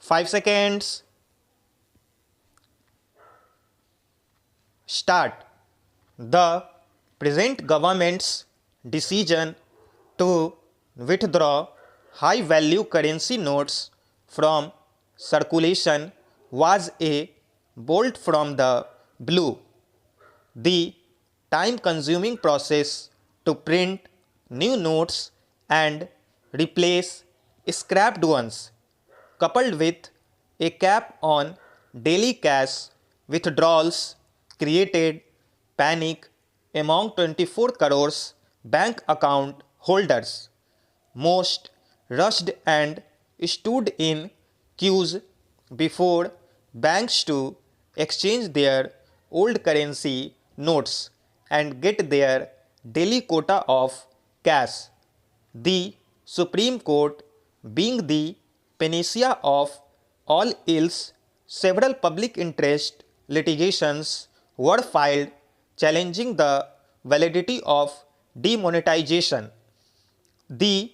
5 seconds. Start. The present government's decision to withdraw high value currency notes from circulation was a bolt from the blue. The time consuming process to print new notes and replace scrapped ones, coupled with a cap on daily cash withdrawals, created panic among 24 crores bank account holders. Most rushed and stood in queues before banks to exchange their old currency notes and get their daily quota of cash. The Supreme Court, being the panacea of all ills, several public interest litigations were filed challenging the validity of demonetization. The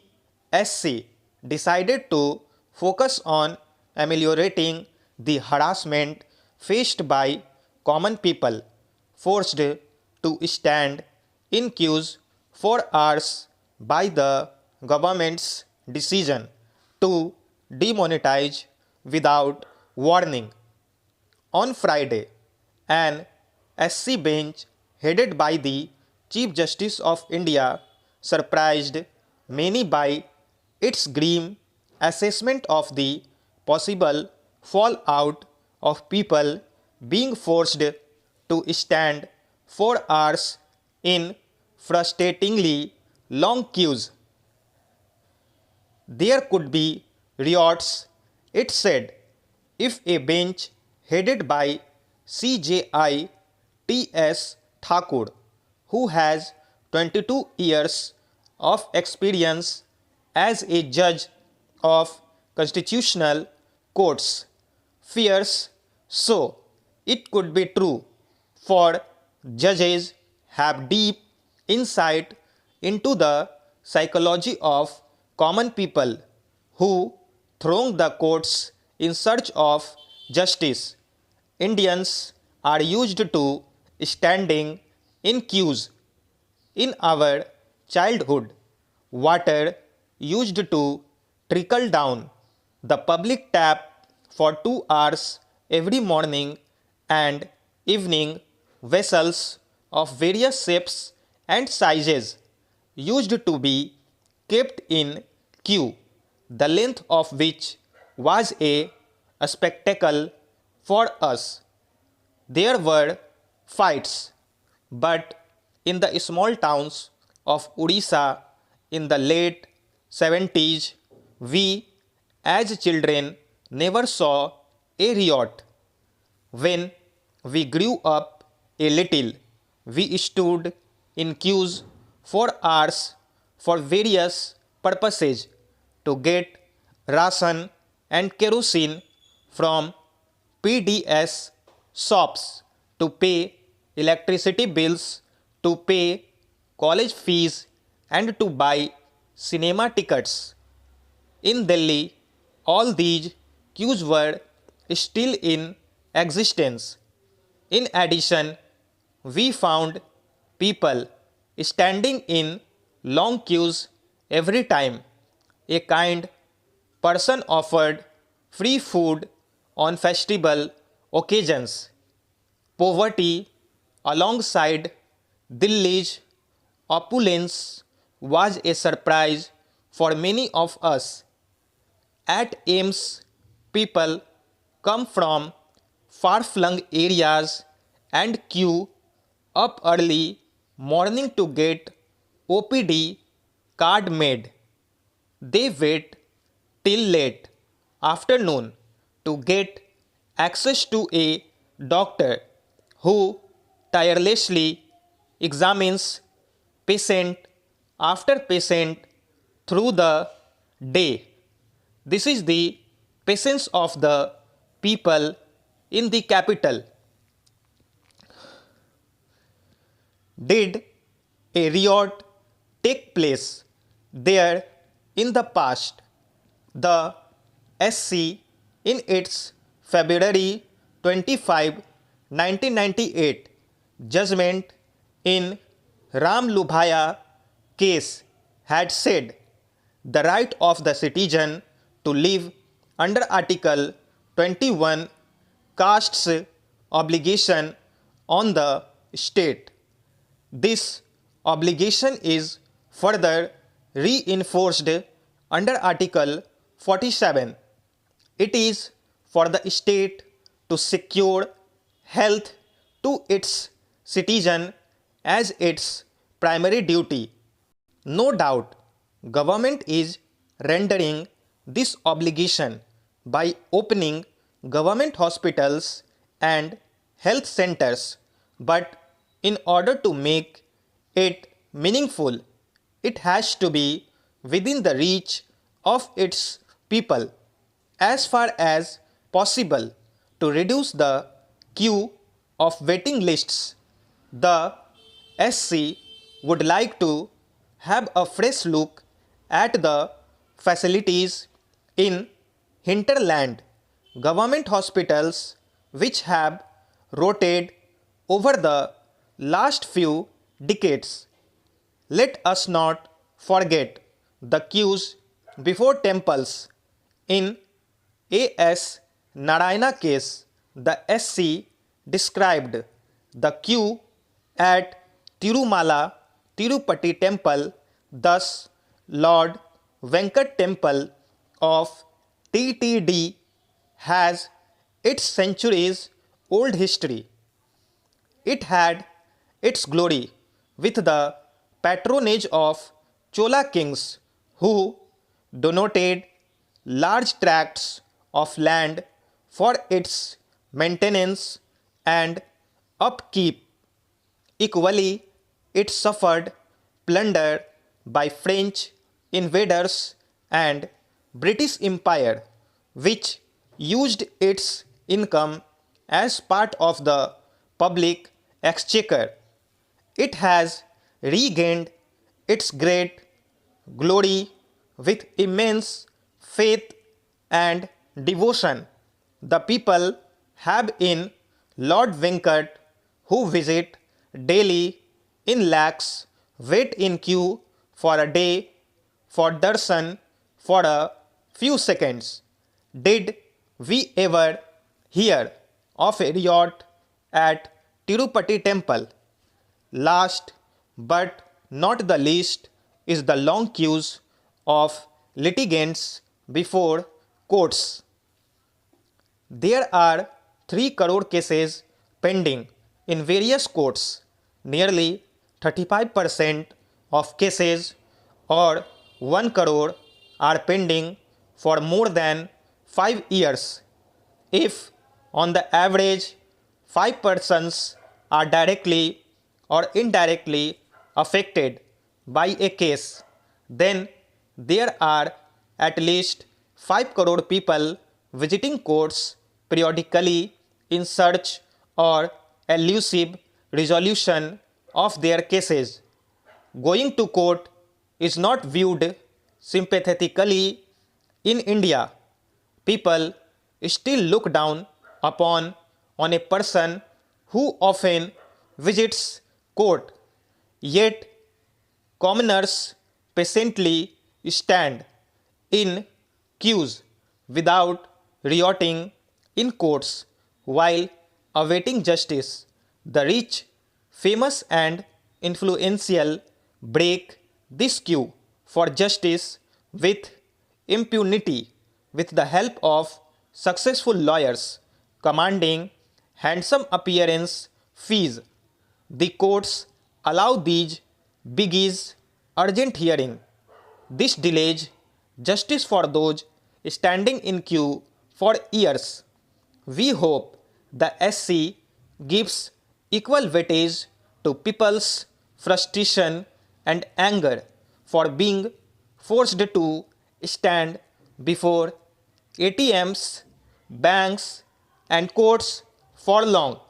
SC decided to focus on ameliorating the harassment faced by common people, forced to stand in queues for hours by the government's decision to demonetize without warning. On Friday, an SC bench headed by the Chief Justice of India surprised many by its grim assessment of the possible fallout of people being forced to stand for hours in frustratingly long queues. There could be riots, it said, if a bench headed by CJI T.S. Thakur, who has 22 years of experience as a judge of constitutional courts, fears so. It could be true, for judges have deep insight into the psychology of common people who throng the courts in search of justice. Indians are used to standing in queues. In our childhood, water used to trickle down the public tap for 2 hours every morning and evening. Vessels of various shapes and sizes used to be kept in queue, the length of which was a spectacle for us. There were fights, but in the small towns of Odisha in the late 70s, we as children never saw a riot. When we grew up a little, we stood in queues for hours for various purposes, to get ration and kerosene from PDS shops, to pay electricity bills, to pay college fees, and to buy cinema tickets. In Delhi, all these queues were still in existence. In addition, we found people standing in long queues every time a kind person offered free food on festival occasions. Poverty alongside Delhi's opulence was a surprise for many of us. At AIMS, people come from far-flung areas and queue up early morning to get OPD card made. They wait till late afternoon to get access to a doctor who tirelessly examines patient after patient through the day. This is the patience of the people in the capital. Did a riot take place there in the past? The SC in its February 25, 1998 judgment in Ram Lubhaya case had said the right of the citizen to live under Article 21 casts obligation on the state. This obligation is further reinforced under Article 47. It is for the state to secure health to its citizen as its primary duty. No doubt, government is rendering this obligation by opening government hospitals and health centers, but in order to make it meaningful, it has to be within the reach of its people. As far as possible, to reduce the queue of waiting lists, the SC would like to have a fresh look at the facilities in hinterland government hospitals which have rotted over the last few decades. Let us not forget the queues before temples. In A.S. Narayana case, the SC described the queue at Tirumala Tirupati temple, thus Lord Venkat temple of TTD has its centuries old history. It had its glory with the patronage of Chola kings who donated large tracts of land for its maintenance and upkeep. Equally, it suffered plunder by French invaders and British Empire, which used its income as part of the public exchequer. It has regained its great glory with immense faith and devotion. The people have in Lord Venkat, who visit daily in lakhs, wait in queue for a day for darshan for a few seconds. Did we ever hear of a riot at Tirupati temple? Last but not the least is the long queues of litigants before courts. There are 3 crore cases pending in various courts. Nearly 35% of cases, or 1 crore, are pending for more than 5 years. If on the average 5 persons are directly or indirectly affected by a case, then there are at least 5 crore people visiting courts periodically in search or elusive resolution of their cases. Going to court is not viewed sympathetically in India. People still look down upon on a person who often visits court, yet commoners patiently stand in queues without rioting in courts while awaiting justice. The rich, famous and influential break this queue for justice with impunity with the help of successful lawyers commanding handsome appearance fees. The courts allow these biggies urgent hearing. This delays justice for those standing in queue for years. We hope the SC gives equal weightage to people's frustration and anger for being forced to stand before ATMs, banks and courts for long.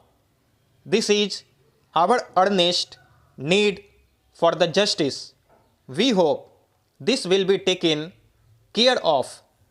This is our earnest need for the justice. We hope this will be taken care of